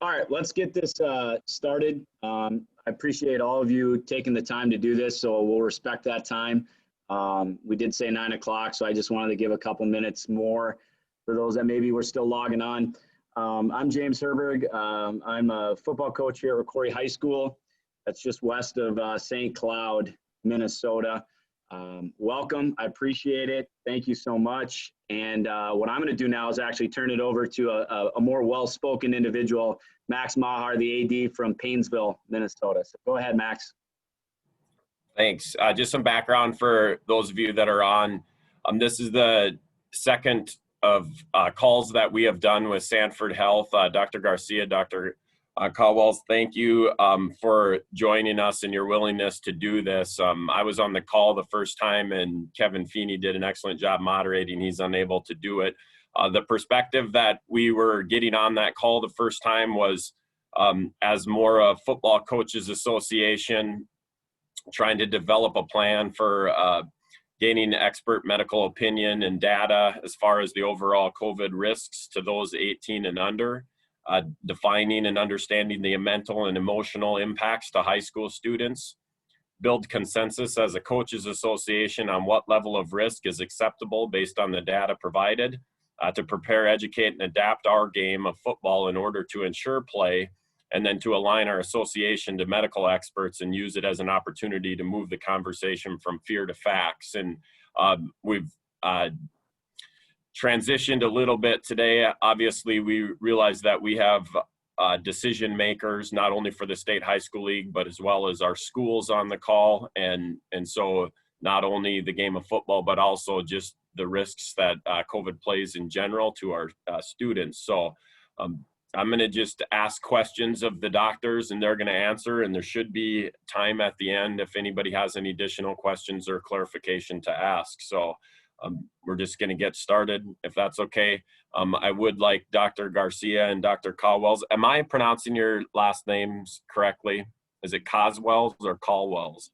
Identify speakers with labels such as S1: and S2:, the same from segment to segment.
S1: All right, let's get this started. I appreciate all of you taking the time to do this, so we'll respect that time. We did say 9 o'clock, so I just wanted to give a couple minutes more for those that maybe were still logging on. I'm James Herberg. I'm a football coach here at Corey High School. That's just west of St. Cloud, Minnesota. Welcome. I appreciate it. Thank you so much. And what I'm going to do now is actually turn it over to a more well-spoken individual, Max Maher, the AD from Paynesville, Minnesota. So go ahead, Max.
S2: Thanks. Just some background for those of you that are on. This is the second of calls that we have done with Sanford Health. Dr. Garcia, Dr. Cauwels, thank you for joining us and your willingness to do this. I was on the call the first time, and Kevin Feeney did an excellent job moderating. He's unable to do it. The perspective that we were getting on that call the first time was as more a football coaches association, trying to develop a plan for gaining expert medical opinion and data as far as the overall COVID risks to those 18 and under. Defining and understanding the mental and emotional impacts to high school students, build consensus as a coaches association on what level of risk is acceptable based on the data provided, to prepare, educate, and adapt our game of football in order to ensure play, and then to align our association to medical experts and use it as an opportunity to move the conversation from fear to facts. And we've transitioned a little bit today. Obviously, we realize that we have decision makers, not only for the State High School League, but as well as our schools on the call. And so not only the game of football, but also just the risks that COVID plays in general to our students. So I'm going to just ask questions of the doctors and they're going to answer, and there should be time at the end if anybody has any additional questions or clarification to ask. So we're just going to get started, if that's okay. I would like Dr. Garcia and Dr. Cauwels. Am I pronouncing your last names correctly? Is it Cauwels or Cauwels?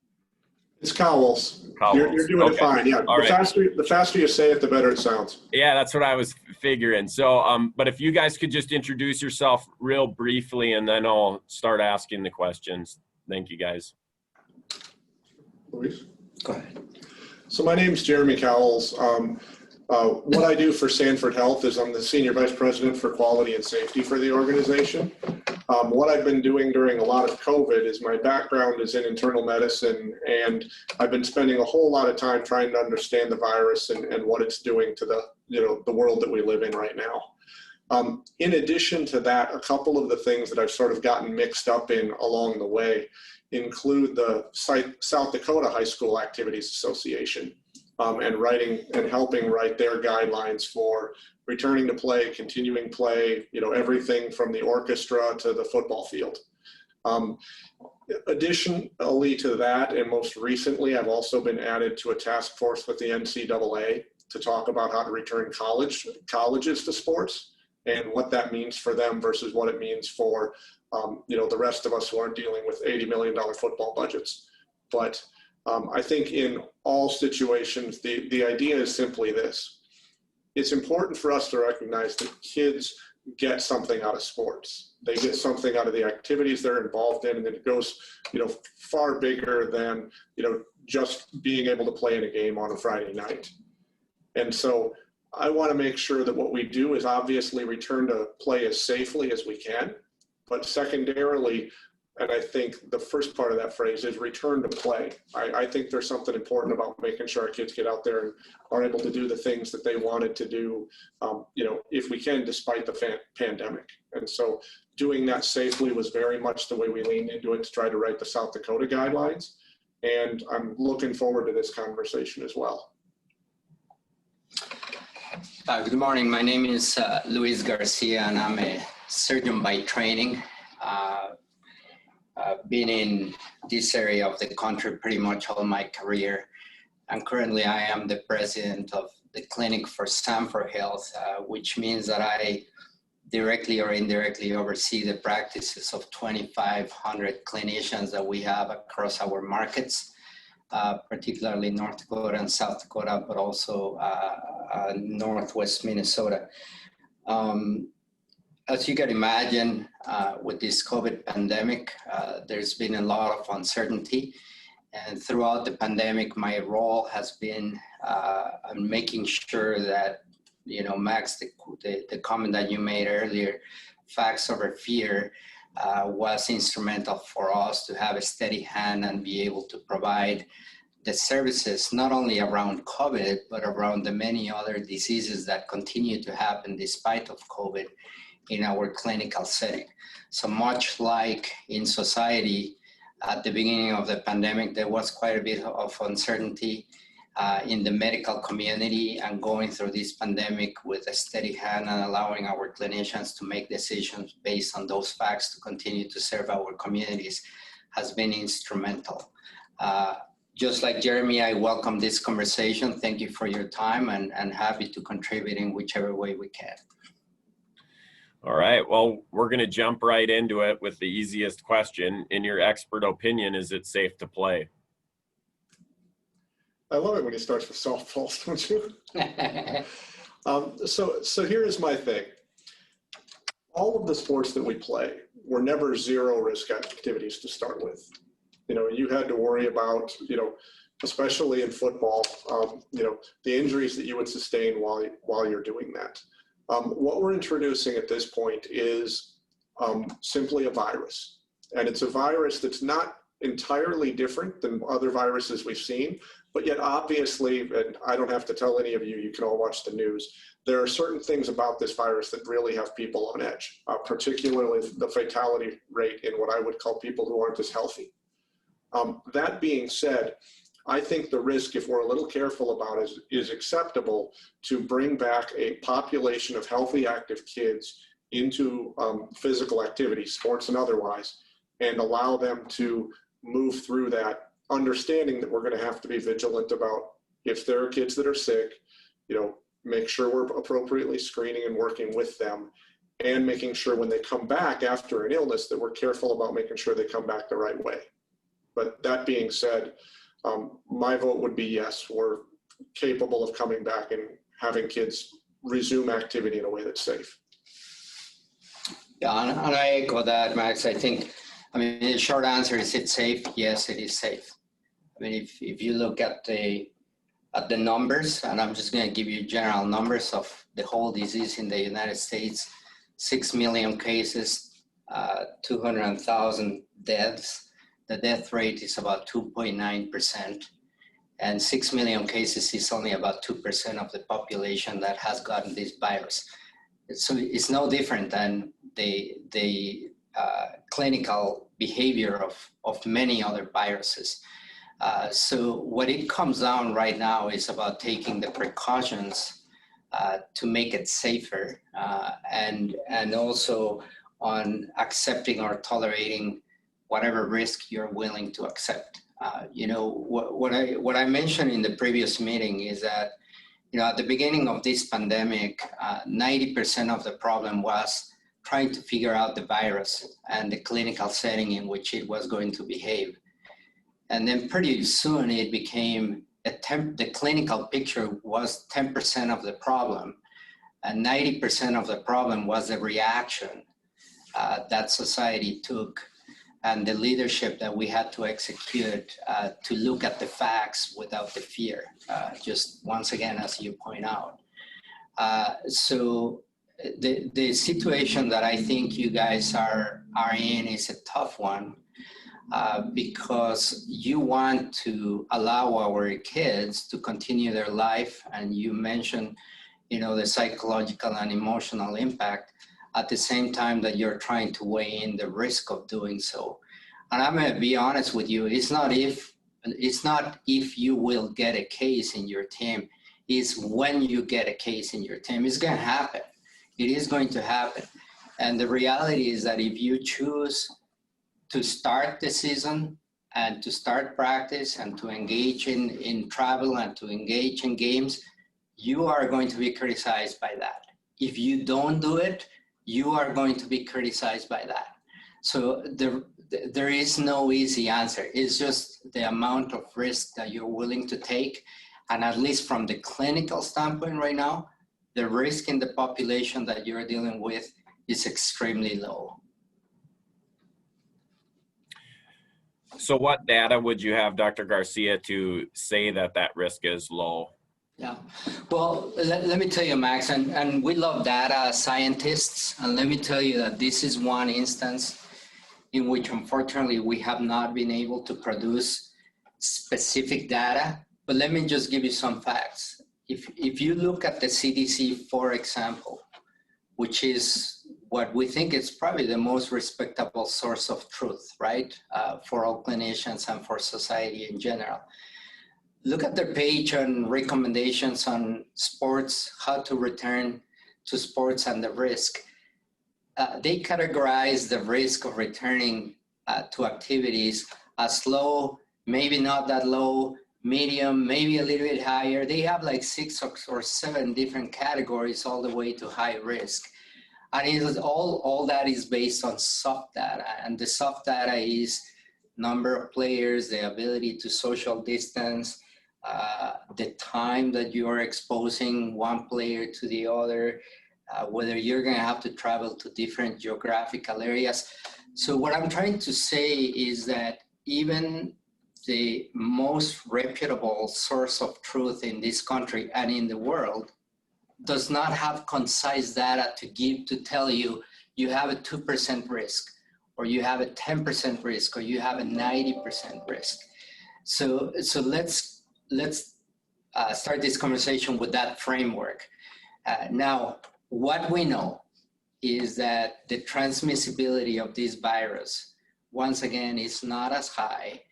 S3: It's Cauwels.
S2: Cauwels.
S3: You're doing it fine. Yeah. The faster you say it, the better it sounds.
S2: Yeah, that's what I was figuring. So, but if you guys could just introduce yourself real briefly, and then I'll start asking the questions. Thank you, guys.
S3: Luis?
S4: Go ahead.
S3: So my name's Jeremy Cauwels. What I do for Sanford Health is I'm the Senior Vice President for Quality and Safety for the organization. What I've been doing during a lot of COVID is my background is in internal medicine, and I've been spending a whole lot of time trying to understand the virus and what it's doing to the world that we live in right now. In addition to that, a couple of the things that I've sort of gotten mixed up in along the way include the South Dakota High School Activities Association, and helping write their guidelines for returning to play, continuing play, everything from the orchestra to the football field. Additionally to that, and most recently, I've also been added to a task force with the NCAA to talk about how to return colleges to sports and what that means for them versus what it means for the rest of us who aren't dealing with $80 million football budgets. But I think in all situations, the idea is simply this. It's important for us to recognize that kids get something out of sports. They get something out of the activities they're involved in, and it goes, far bigger than, just being able to play in a game on a Friday night. And so I want to make sure that what we do is obviously return to play as safely as we can, but secondarily, and I think the first part of that phrase is return to play. I think there's something important about making sure our kids get out there and are able to do the things that they wanted to do, if we can, despite the pandemic. And so doing that safely was very much the way we leaned into it to try to write the South Dakota guidelines. And I'm looking forward to this conversation as well.
S4: Good morning. My name is Luis Garcia, and I'm a surgeon by training. I've been in this area of the country pretty much all my career. And currently I am the president of the clinic for Sanford Health, which means that I directly or indirectly oversee the practices of 2,500 clinicians that we have across our markets, particularly North Dakota and South Dakota, but also Northwest Minnesota. as you can imagine, with this COVID pandemic, there's been a lot of uncertainty. And throughout the pandemic, my role has been making sure that, Max, the comment that you made earlier, facts over fear, was instrumental for us to have a steady hand and be able to provide the services, not only around COVID, but around the many other diseases that continue to happen despite of COVID in our clinical setting. So much like in society, at the beginning of the pandemic, there was quite a bit of uncertainty in the medical community, and going through this pandemic with a steady hand and allowing our clinicians to make decisions based on those facts to continue to serve our communities has been instrumental. Just like Jeremy, I welcome this conversation. Thank you for your time, and happy to contribute in whichever way we can.
S2: All right, well, we're going to jump right into it with the easiest question. In your expert opinion, is it safe to play?
S3: I love it when he starts with softballs, don't you? So here's my thing. All of the sports that we play were never zero risk activities to start with. You had to worry about, especially in football, the injuries that you would sustain while you're doing that. What we're introducing at this point is simply a virus. And it's a virus that's not entirely different than other viruses we've seen, but yet obviously, and I don't have to tell any of you, you can all watch the news, there are certain things about this virus that really have people on edge, particularly the fatality rate in what I would call people who aren't as healthy. That being said, I think the risk, if we're a little careful about it, is acceptable to bring back a population of healthy, active kids into physical activity, sports and otherwise, and allow them to move through that, understanding that we're going to have to be vigilant about if there are kids that are sick, make sure we're appropriately screening and working with them, and making sure when they come back after an illness that we're careful about making sure they come back the right way. But that being said, my vote would be yes, we're capable of coming back and having kids resume activity in a way that's safe.
S4: Yeah, and I echo that, Max. The short answer is it's safe. Yes, it is safe. If you look at the numbers, and I'm just going to give you general numbers of the whole disease in the United States, 6 million cases, 200,000 deaths. The death rate is about 2.9%, and 6 million cases is only about 2% of the population that has gotten this virus. So it's no different than the clinical behavior of many other viruses. So what it comes down right now is about taking the precautions to make it safer, and also on accepting or tolerating whatever risk you're willing to accept. What I mentioned in the previous meeting is that, at the beginning of this pandemic, 90% of the problem was trying to figure out the virus and the clinical setting in which it was going to behave. And then pretty soon it became the clinical picture was 10% of the problem, and 90% of the problem was the reaction that society took and the leadership that we had to execute to look at the facts without the fear, just once again, as you point out. So the situation that I think you guys are in is a tough one, because you want to allow our kids to continue their life, and you mentioned, the psychological and emotional impact, at the same time that you're trying to weigh in the risk of doing so. And I'm going to be honest with you, it's not if you will get a case in your team, it's when you get a case in your team. It's going to happen. It is going to happen. And the reality is that if you choose to start the season and to start practice and to engage in travel and to engage in games, you are going to be criticized by that. If you don't do it, you are going to be criticized by that. So there is no easy answer. It's just the amount of risk that you're willing to take. And at least from the clinical standpoint right now, the risk in the population that you're dealing with is extremely low.
S2: So what data would you have, Dr. Garcia, to say that that risk is low?
S4: Yeah, well, let me tell you, Max, and we love data scientists, and let me tell you that this is one instance in which, unfortunately, we have not been able to produce specific data. But let me just give you some facts. If you look at the CDC, for example, which is what we think is probably the most respectable source of truth, right, for all clinicians and for society in general. Look at their page on recommendations on sports, how to return to sports and the risk. They categorize the risk of returning to activities as low, maybe not that low, medium, maybe a little bit higher. They have like 6 or 7 different categories all the way to high risk. And it is all that is based on soft data. And the soft data is number of players, the ability to social distance, the time that you are exposing one player to the other, whether you're going to have to travel to different geographical areas. So what I'm trying to say is that even the most reputable source of truth in this country and in the world does not have concise data to give to tell you you have a 2% risk, or you have a 10% risk, or you have a 90% risk. So let's start this conversation with that framework. Now, what we know is that the transmissibility of this virus, once again, is not as high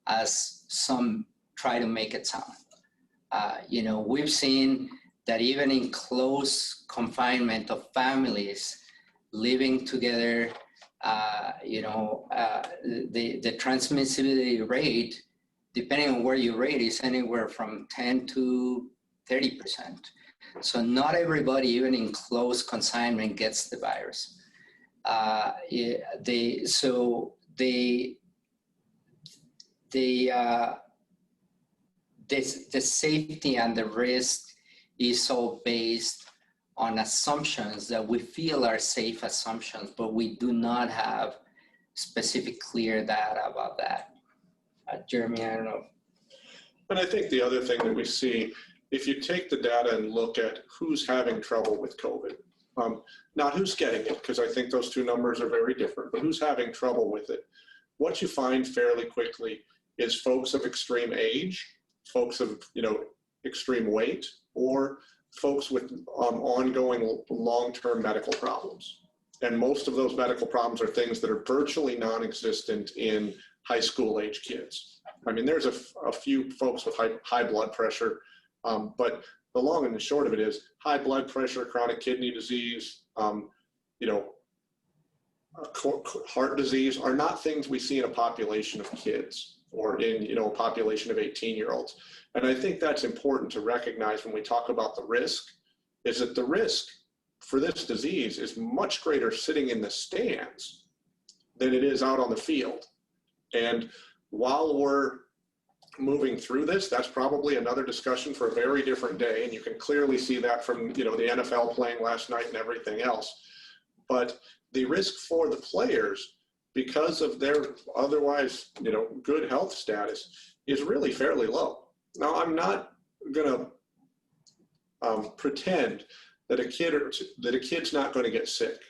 S4: as some try to make it sound. We've seen that even in close confinement of families living together, the transmissibility rate, depending on where you rate, is anywhere from 10 to 30%. So not everybody, even in close consignment, gets the virus. The safety and the risk is all based on assumptions that we feel are safe assumptions, but we do not have specific clear data about that. Jeremy, I don't know.
S3: And I think the other thing that we see, if you take the data and look at who's having trouble with COVID, not who's getting it, because I think those two numbers are very different, but who's having trouble with it, what you find fairly quickly is folks of extreme age, folks of extreme weight, or folks with ongoing long-term medical problems. And most of those medical problems are things that are virtually non-existent in high school age kids. I mean, there's a few folks with high blood pressure, but the long and the short of it is high blood pressure, chronic kidney disease, heart disease are not things we see in a population of kids or in a population of 18-year-olds. And I think that's important to recognize when we talk about the risk, is that the risk for this disease is much greater sitting in the stands than it is out on the field. And while we're moving through this, that's probably another discussion for a very different day. And you can clearly see that from the NFL playing last night and everything else. But the risk for the players, because of their otherwise good health status, is really fairly low. Now, I'm not going to pretend that a kid's not going to get sick.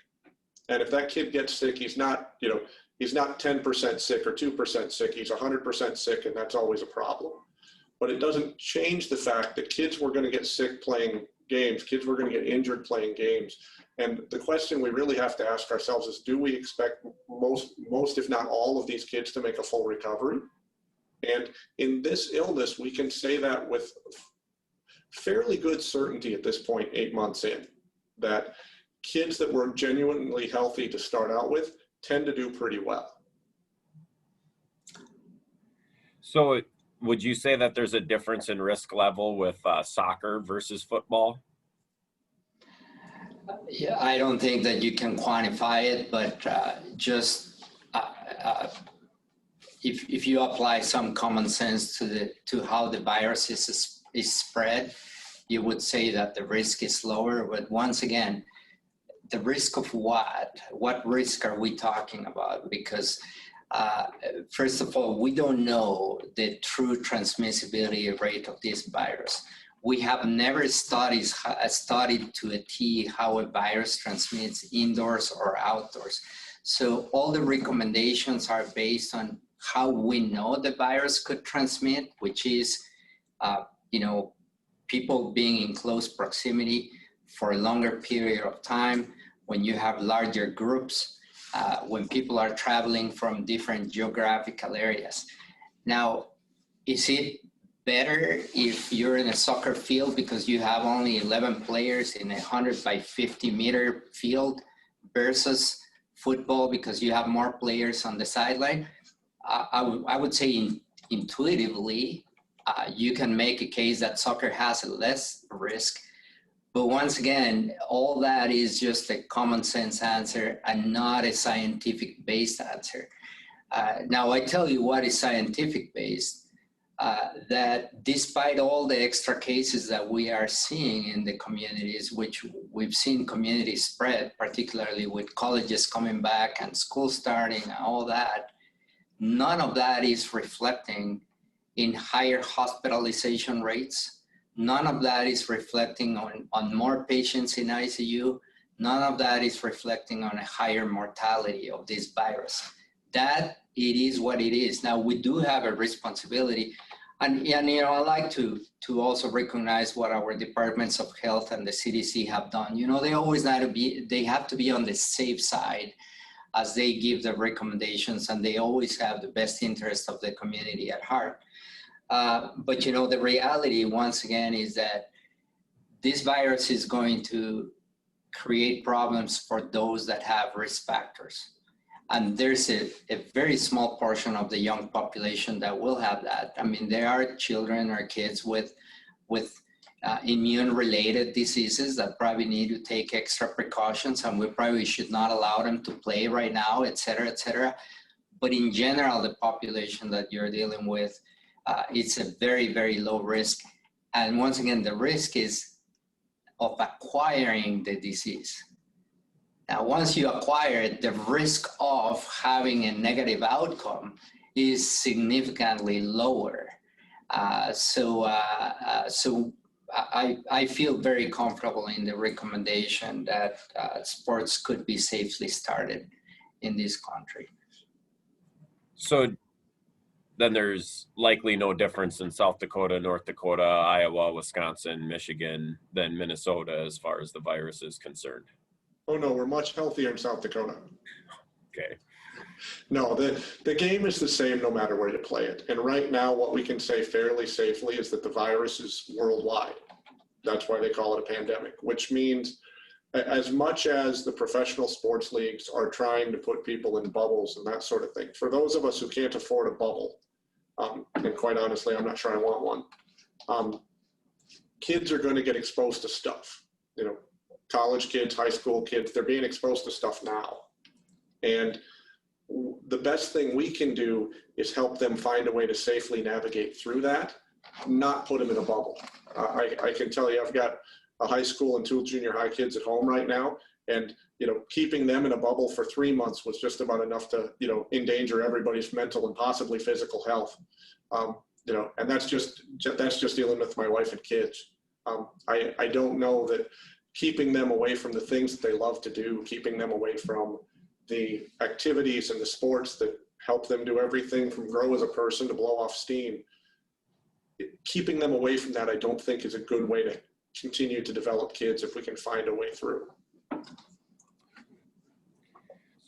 S3: And if that kid gets sick, he's not 10% sick or 2% sick. He's 100% sick, and that's always a problem. But it doesn't change the fact that kids were going to get sick playing games. Kids were going to get injured playing games. And the question we really have to ask ourselves is, do we expect most, if not all, of these kids to make a full recovery? And in this illness, we can say that with fairly good certainty at this point, 8 months in, that kids that were genuinely healthy to start out with tend to do pretty well.
S2: So would you say that there's a difference in risk level with soccer versus football?
S4: Yeah, I don't think that you can quantify it, but if you apply some common sense to how the virus is spread, you would say that the risk is lower. But once again, the risk of what? What risk are we talking about? Because first of all, we don't know the true transmissibility rate of this virus. We have never studied to a T how a virus transmits indoors or outdoors. So all the recommendations are based on how we know the virus could transmit, which is, people being in close proximity for a longer period of time, when you have larger groups, when people are traveling from different geographical areas. Now, is it better if you're in a soccer field because you have only 11 players in a 100 by 50 meter field versus football because you have more players on the sideline? I would say intuitively, you can make a case that soccer has a less risk. But once again, all that is just a common sense answer and not a scientific based answer. Now, I tell you what is scientific based. That despite all the extra cases that we are seeing in the communities, which we've seen community spread, particularly with colleges coming back and school starting and all that, none of that is reflecting in higher hospitalization rates. None of that is reflecting on more patients in ICU. None of that is reflecting on a higher mortality of this virus. That it is what it is. Now, we do have a responsibility. And I like to also recognize what our departments of health and the CDC have done. They always they have to be on the safe side as they give the recommendations, and they always have the best interest of the community at heart. But the reality, once again, is that this virus is going to create problems for those that have risk factors. And there's a very small portion of the young population that will have that. I mean, there are children or kids with immune-related diseases that probably need to take extra precautions, and we probably should not allow them to play right now, et cetera, et cetera. But in general, the population that you're dealing with, it's a very, very low risk. And once again, the risk is of acquiring the disease. Now, once you acquire it, the risk of having a negative outcome is significantly lower. So I feel very comfortable in the recommendation that sports could be safely started in this country.
S2: So then there's likely no difference in South Dakota, North Dakota, Iowa, Wisconsin, Michigan than Minnesota as far as the virus is concerned.
S3: Oh no, we're much healthier in South Dakota.
S2: Okay.
S3: No, the game is the same no matter where you play it. And right now, what we can say fairly safely is that the virus is worldwide. That's why they call it a pandemic, which means as much as the professional sports leagues are trying to put people in bubbles and that sort of thing, for those of us who can't afford a bubble, and quite honestly, I'm not sure I want one, kids are going to get exposed to stuff. College kids, high school kids, they're being exposed to stuff now. And the best thing we can do is help them find a way to safely navigate through that, not put them in a bubble. I can tell you, I've got a high school and 2 junior high kids at home right now, and keeping them in a bubble for 3 months was just about enough to endanger everybody's mental and possibly physical health. And that's just dealing with my wife and kids. I don't know that keeping them away from the things that they love to do, keeping them away from the activities and the sports that help them do everything from grow as a person to blow off steam, keeping them away from that, I don't think is a good way to continue to develop kids if we can find a way through.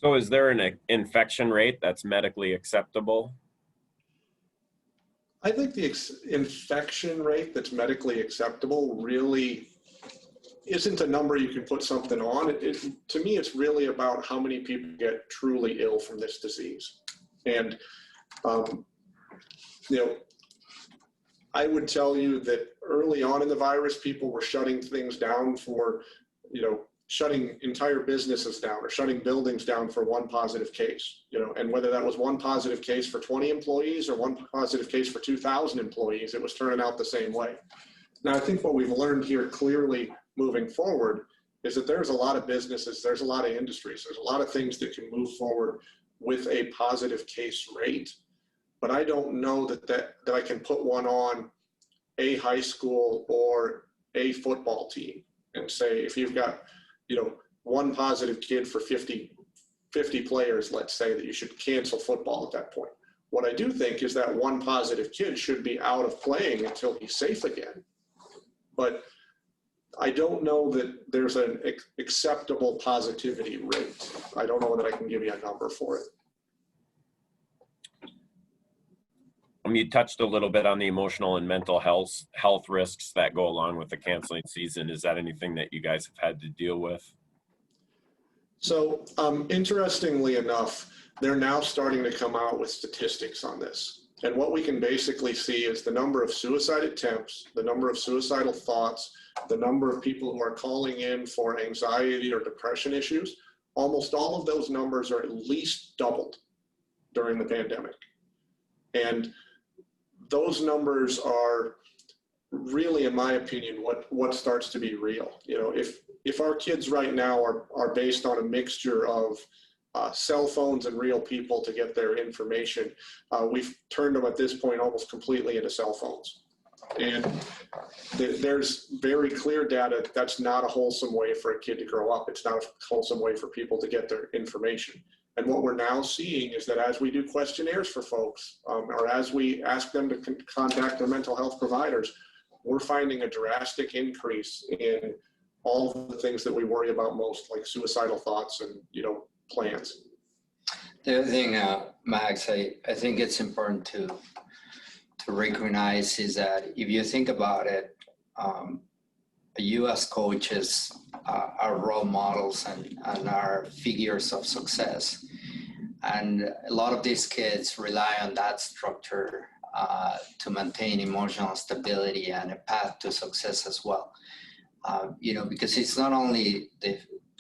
S2: So is there an infection rate that's medically acceptable?
S3: I think the infection rate that's medically acceptable really isn't a number you can put something on. To me, it's really about how many people get truly ill from this disease. And, I would tell you that early on in the virus, people were shutting things down for, shutting entire businesses down or shutting buildings down for one positive case, and whether that was one positive case for 20 employees or one positive case for 2,000 employees, it was turning out the same way. Now, I think what we've learned here clearly moving forward is that there's a lot of businesses, there's a lot of industries, there's a lot of things that can move forward with a positive case rate. But I don't know that I can put one on a high school or a football team and say, if you've got, one positive kid for 50 players, let's say, that you should cancel football at that point. What I do think is that one positive kid should be out of playing until he's safe again. But I don't know that there's an acceptable positivity rate. I don't know that I can give you a number for it.
S2: You touched a little bit on the emotional and mental health risks that go along with the canceling season. Is that anything that you guys have had to deal with? So
S3: interestingly enough, they're now starting to come out with statistics on this. And what we can basically see is the number of suicide attempts, the number of suicidal thoughts, the number of people who are calling in for anxiety or depression issues. Almost all of those numbers are at least doubled during the pandemic. And those numbers are really, in my opinion, what starts to be real. If our kids right now are based on a mixture of cell phones and real people to get their information, we've turned them at this point almost completely into cell phones. And there's very clear data that's not a wholesome way for a kid to grow up. It's not a wholesome way for people to get their information. And what we're now seeing is that as we do questionnaires for folks, or as we ask them to contact their mental health providers, we're finding a drastic increase in all of the things that we worry about most, like suicidal thoughts and, plans.
S4: The other thing, Max, I think it's important to recognize is that if you think about it, the U.S. coaches are role models and are figures of success. And a lot of these kids rely on that structure to maintain emotional stability and a path to success as well. Because it's not only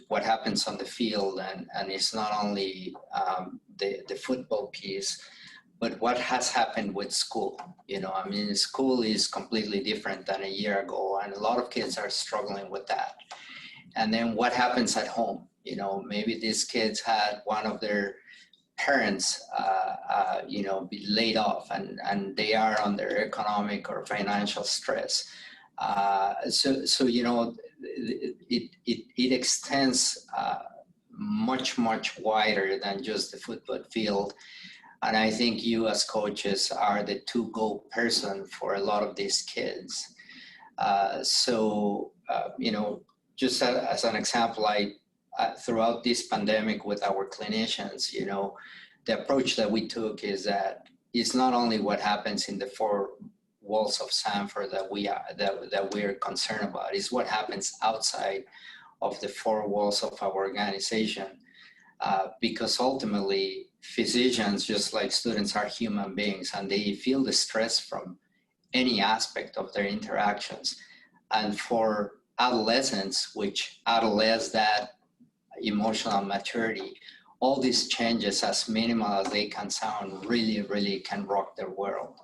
S4: what happens on the field and it's not only the football piece, but what has happened with school. School is completely different than a year ago, and a lot of kids are struggling with that. And then what happens at home? Maybe these kids had one of their parents, be laid off, and they are under economic or financial stress. It extends much wider than just the football field. And I think you as coaches are the to-go person for a lot of these kids. Just as an example, throughout this pandemic with our clinicians, the approach that we took is that it's not only what happens in the four walls of Sanford that we're concerned about, it's what happens outside of the four walls of our organization. Because ultimately, physicians, just like students, are human beings, and they feel the stress from any aspect of their interactions. And for adolescents, which adolesce that emotional maturity, all these changes, as minimal as they can sound, really can rock their world.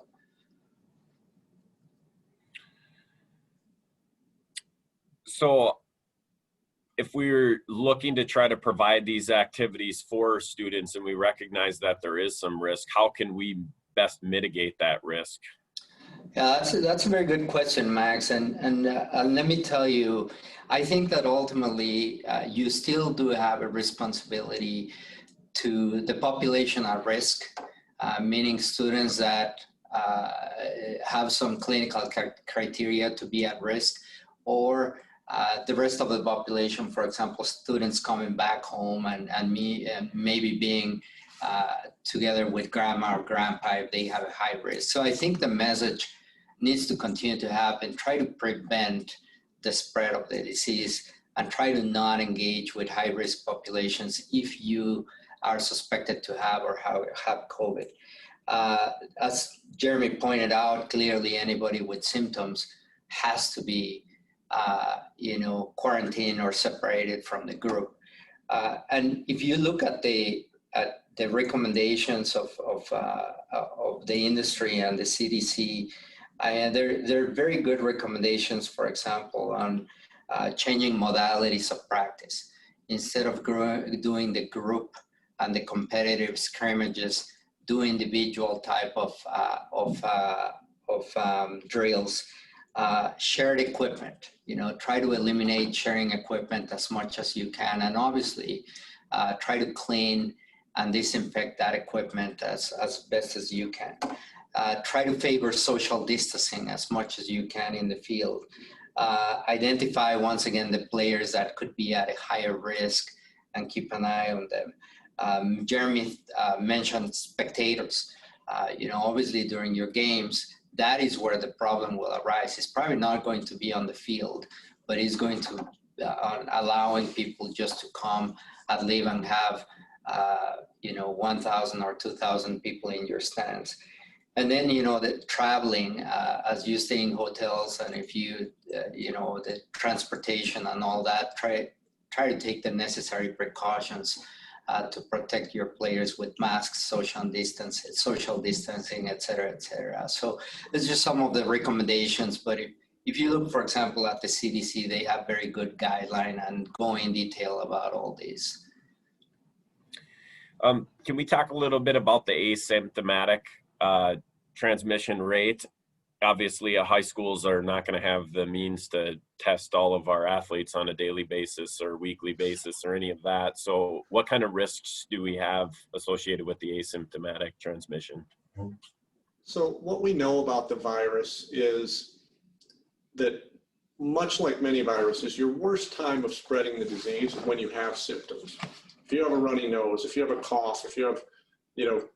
S2: So if we're looking to try to provide these activities for students and we recognize that there is some risk, how can we best mitigate that risk?
S4: Yeah, that's a very good question, Max. And let me tell you, I think that ultimately you still do have a responsibility to the population at risk, meaning students that have some clinical criteria to be at risk, or the rest of the population, for example, students coming back home and maybe being together with grandma or grandpa if they have a high risk. So I think the message needs to continue to happen. Try to prevent the spread of the disease and try to not engage with high-risk populations if you are suspected to have or have COVID. As Jeremy pointed out, clearly anybody with symptoms has to be quarantined or separated from the group. And if you look at the recommendations of the industry and the CDC, there are very good recommendations, for example, on changing modalities of practice. Instead of doing the group and the competitive scrimmages, do individual type of drills. Shared equipment, try to eliminate sharing equipment as much as you can, and obviously try to clean and disinfect that equipment as best as you can. Try to favor social distancing as much as you can in the field. Identify, once again, the players that could be at a higher risk and keep an eye on them. Jeremy mentioned spectators. Obviously during your games, that is where the problem will arise. It's probably not going to be on the field, but it's going to allowing people just to come and live and have 1,000 or 2,000 people in your stands. And then, the traveling, as you stay in hotels, and if you, the transportation and all that, try to take the necessary precautions to protect your players with masks, social distancing, et cetera, et cetera. So it's just some of the recommendations. But if you look, for example, at the CDC, they have very good guideline and go in detail about all these.
S2: Can we talk a little bit about the asymptomatic transmission rate? Obviously, high schools are not going to have the means to test all of our athletes on a daily basis or weekly basis or any of that. So what kind of risks do we have associated with the asymptomatic transmission?
S3: So what we know about the virus is that, much like many viruses, your worst time of spreading the disease is when you have symptoms. If you have a runny nose, if you have a cough, if you have,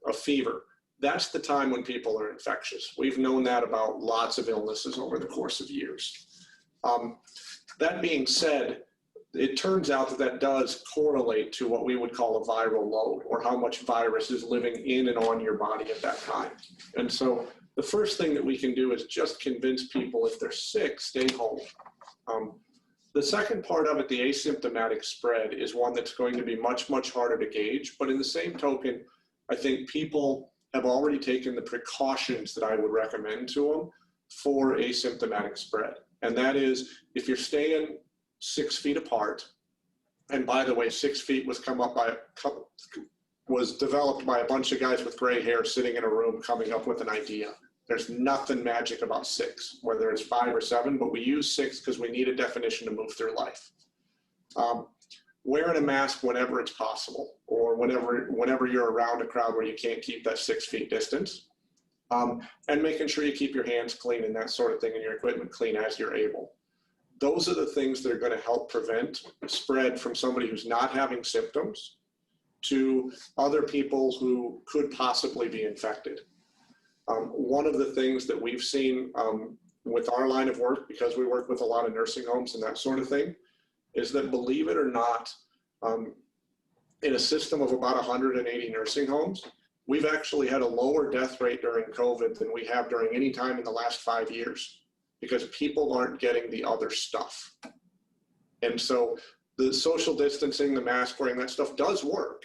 S3: a fever, that's the time when people are infectious. We've known that about lots of illnesses over the course of years. That being said, it turns out that does correlate to what we would call a viral load, or how much virus is living in and on your body at that time. And so the first thing that we can do is just convince people, if they're sick, stay home. The second part of it, the asymptomatic spread, is one that's going to be much, much harder to gauge. But in the same token, I think people have already taken the precautions that I would recommend to them for asymptomatic spread. And that is, if you're staying 6 feet apart, and by the way, 6 feet was developed by a bunch of guys with gray hair sitting in a room coming up with an idea. There's nothing magic about 6, whether it's 5 or 7, but we use 6 because we need a definition to move through life. Wearing a mask whenever it's possible, or whenever you're around a crowd where you can't keep that 6 feet distance, and making sure you keep your hands clean and that sort of thing, and your equipment clean as you're able. Those are the things that are going to help prevent spread from somebody who's not having symptoms to other people who could possibly be infected. One of the things that we've seen with our line of work, because we work with a lot of nursing homes and that sort of thing, is that, believe it or not, in a system of about 180 nursing homes, we've actually had a lower death rate during COVID than we have during any time in the last 5 years, because people aren't getting the other stuff. And so the social distancing, the mask wearing, that stuff does work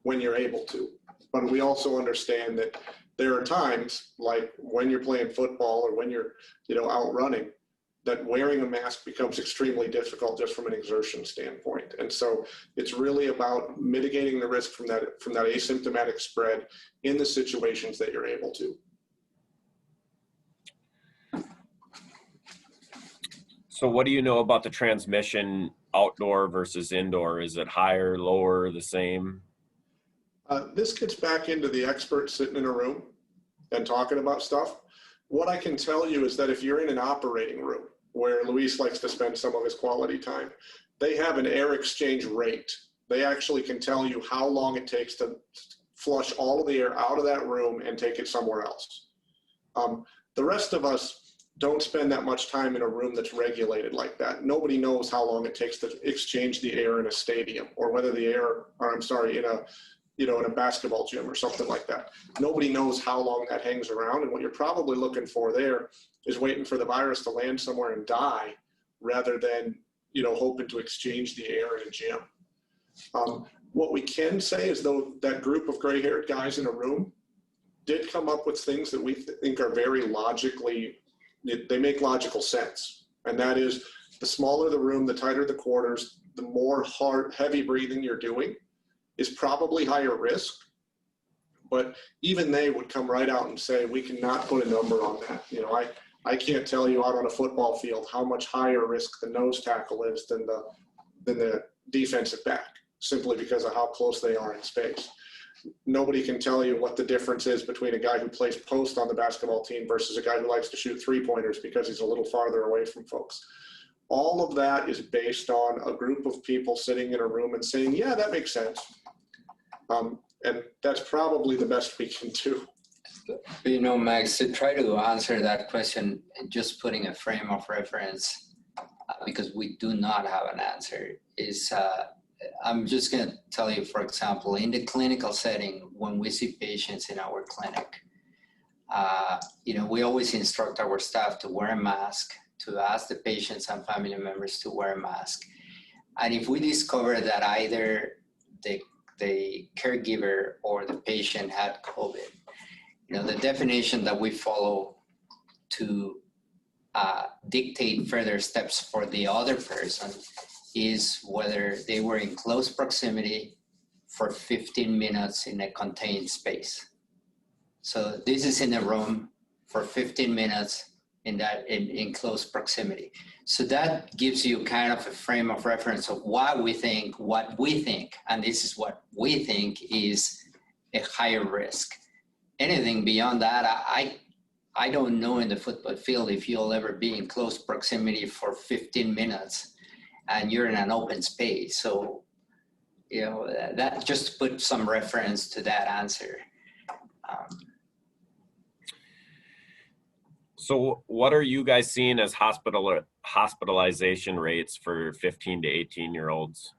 S3: when you're able to. But we also understand that there are times, like when you're playing football or when you're out running, that wearing a mask becomes extremely difficult just from an exertion standpoint. And so it's really about mitigating the risk from that asymptomatic spread in the situations that you're able to.
S2: So what do you know about the transmission outdoor versus indoor? Is it higher, lower, the same?
S3: This gets back into the experts sitting in a room and talking about stuff. What I can tell you is that if you're in an operating room, where Luis likes to spend some of his quality time, they have an air exchange rate. They actually can tell you how long it takes to flush all of the air out of that room and take it somewhere else. The rest of us don't spend that much time in a room that's regulated like that. Nobody knows how long it takes to exchange the air in a stadium, or whether the air, or I'm sorry, in a basketball gym or something like that. Nobody knows how long that hangs around, and what you're probably looking for there is waiting for the virus to land somewhere and die, rather than hoping to exchange the air in a gym. What we can say is, though, that group of gray-haired guys in a room did come up with things that we think are very logically, they make logical sense. And that is, the smaller the room, the tighter the quarters, the more heavy breathing you're doing is probably higher risk. But even they would come right out and say, we cannot put a number on that. You know, I can't tell you out on a football field how much higher risk the nose tackle is than the defensive back, simply because of how close they are in space. Nobody can tell you what the difference is between a guy who plays post on the basketball team versus a guy who likes to shoot three-pointers because he's a little farther away from folks. All of that is based on a group of people sitting in a room and saying, yeah, that makes sense. And that's probably the best we can do.
S4: You know, Max, to try to answer that question, just putting a frame of reference, because we do not have an answer, is I'm just going to tell you, for example, in the clinical setting, when we see patients in our clinic, you know, we always instruct our staff to wear a mask, to ask the patients and family members to wear a mask. And if we discover that either the caregiver or the patient had COVID, you know, the definition that we follow to dictate further steps for the other person is whether they were in close proximity for 15 minutes in a contained space. So this is in a room for 15 minutes in close proximity. So that gives you kind of a frame of reference of what we think, and this is what we think is a higher risk. Anything beyond that, I don't know in the football field if you'll ever be in close proximity for 15 minutes and you're in an open space. So, you know, that just to put some reference to that answer.
S2: So what are you guys seeing as hospitalization rates for 15 to 18-year-olds?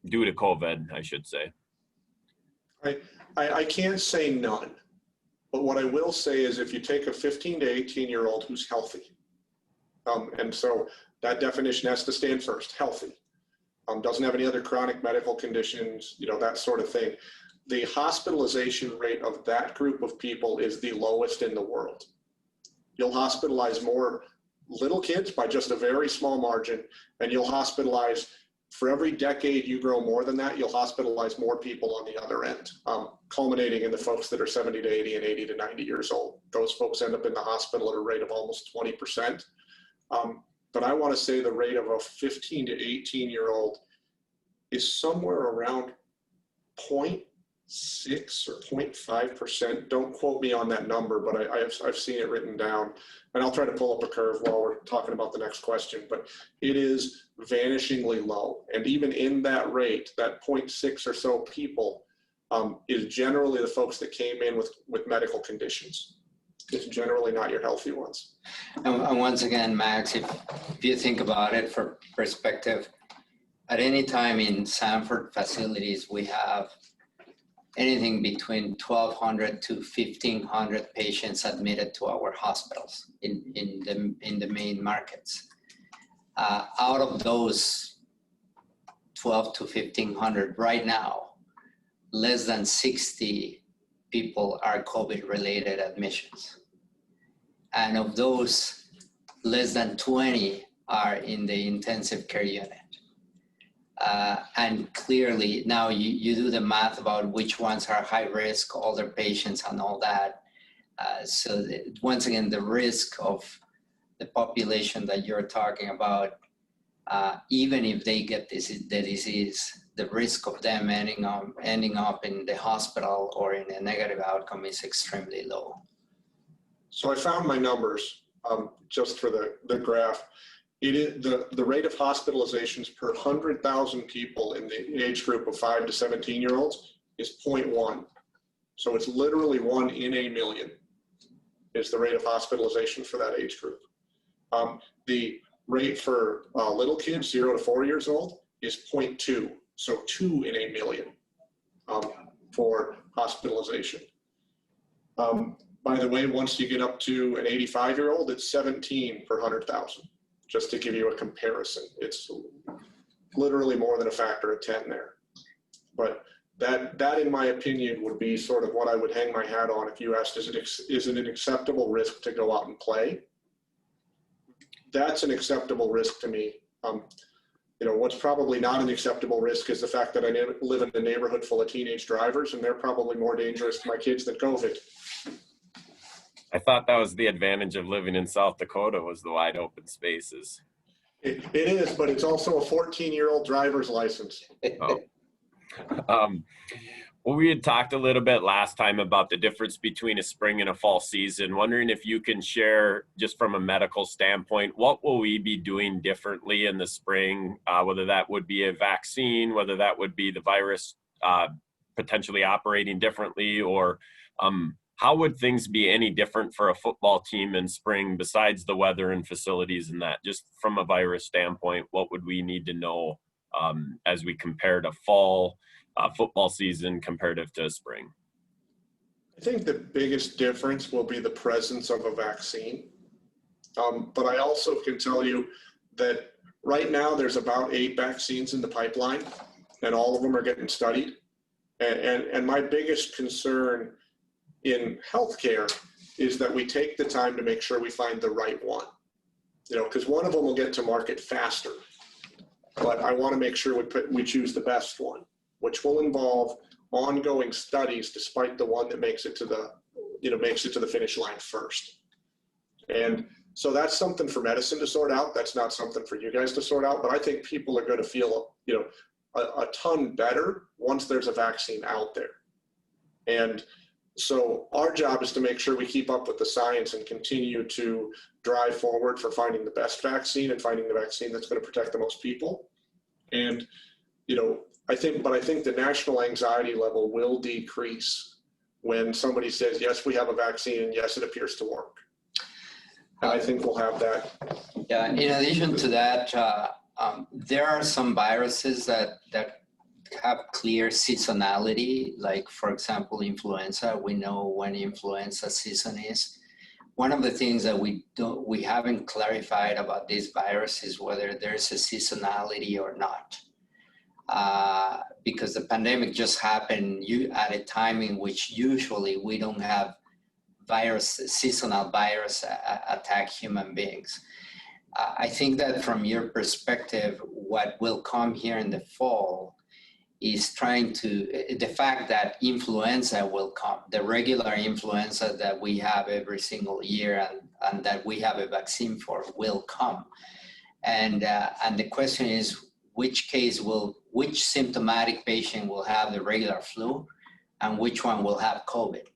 S2: Due to COVID, I should say.
S3: I can't say none, but what I will say is if you take a 15 to 18-year-old who's healthy, and so that definition has to stand first, healthy, doesn't have any other chronic medical conditions, you know, that sort of thing. The hospitalization rate of that group of people is the lowest in the world. You'll hospitalize more little kids by just a very small margin, and you'll hospitalize, for every decade you grow more than that, you'll hospitalize more people on the other end, culminating in the folks that are 70 to 80 and 80 to 90 years old. Those folks end up in the hospital at a rate of almost 20%. But I want to say the rate of a 15 to 18-year-old is somewhere around 0.6 or 0.5%. Don't quote me on that number, but I've seen it written down. And I'll try to pull up a curve while we're talking about the next question, but it is vanishingly low. And even in that rate, that 0.6 or so people is generally the folks that came in with medical conditions. It's generally not your healthy ones.
S4: And once again, Max, if you think about it for perspective, at any time in Sanford facilities, we have anything between 1,200 to 1,500 patients admitted to our hospitals in the main markets. Out of those 1,200 to 1,500 right now, less than 60 people are COVID-related admissions. And of those, less than 20 are in the intensive care unit. And clearly, now you do the math about which ones are high risk, older patients and all that. So once again, the risk of the population that you're talking about, even if they get the disease, the risk of them ending up in the hospital or in a negative outcome is extremely low.
S3: So I found my numbers just for the graph. It is the rate of hospitalizations per 100,000 people in the age group of 5 to 17-year-olds is 0.1. So it's literally 1 in a million is the rate of hospitalization for that age group. The rate for little kids 0 to 4 years old is 0.2. So 2 in a million for hospitalization. By the way, once you get up to an 85-year-old, it's 17 per 100,000. Just to give you a comparison, it's literally more than a factor of 10 there. But that, in my opinion, would be sort of what I would hang my hat on if you asked, is it an acceptable risk to go out and play? that's an acceptable risk to me. What's probably not an acceptable risk is the fact that I live in a neighborhood full of teenage drivers, and they're probably more dangerous to my kids than COVID.
S2: I thought that was the advantage of living in South Dakota, was the wide open spaces.
S3: It is, but it's also a 14-year-old driver's license.
S2: Oh. Well, we had talked a little bit last time about the difference between a spring and a fall season. Wondering if you can share, just from a medical standpoint, what will we be doing differently in the spring, whether that would be a vaccine, whether that would be the virus potentially operating differently, or how would things be any different for a football team in spring besides the weather and facilities and that? Just from a virus standpoint, what would we need to know as we compare to fall football season comparative to spring?
S3: I think the biggest difference will be the presence of a vaccine. But I also can tell you that right now there's about 8 vaccines in the pipeline, and all of them are getting studied. And my biggest concern in healthcare is that we take the time to make sure we find the right one. Because one of them will get to market faster, but I want to make sure we choose the best one, which will involve ongoing studies despite the one that makes it to the finish line first. And so that's something for medicine to sort out. That's not something for you guys to sort out, but I think people are going to feel, a ton better once there's a vaccine out there. And so our job is to make sure we keep up with the science and continue to drive forward for finding the best vaccine and finding the vaccine that's going to protect the most people. And, I think the national anxiety level will decrease when somebody says, yes, we have a vaccine, and yes, it appears to work. And I think we'll have that.
S4: Yeah, in addition to that, there are some viruses that have clear seasonality, like, for example, influenza. We know when influenza season is. One of the things that we haven't clarified about this virus is whether there's a seasonality or not. Because the pandemic just happened at a time in which usually we don't have seasonal virus attack human beings. I think that from your perspective, what will come here in the fall is the fact that influenza will come, the regular influenza that we have every single year and that we have a vaccine for will come. And the question is, which symptomatic patient will have the regular flu and which one will have COVID?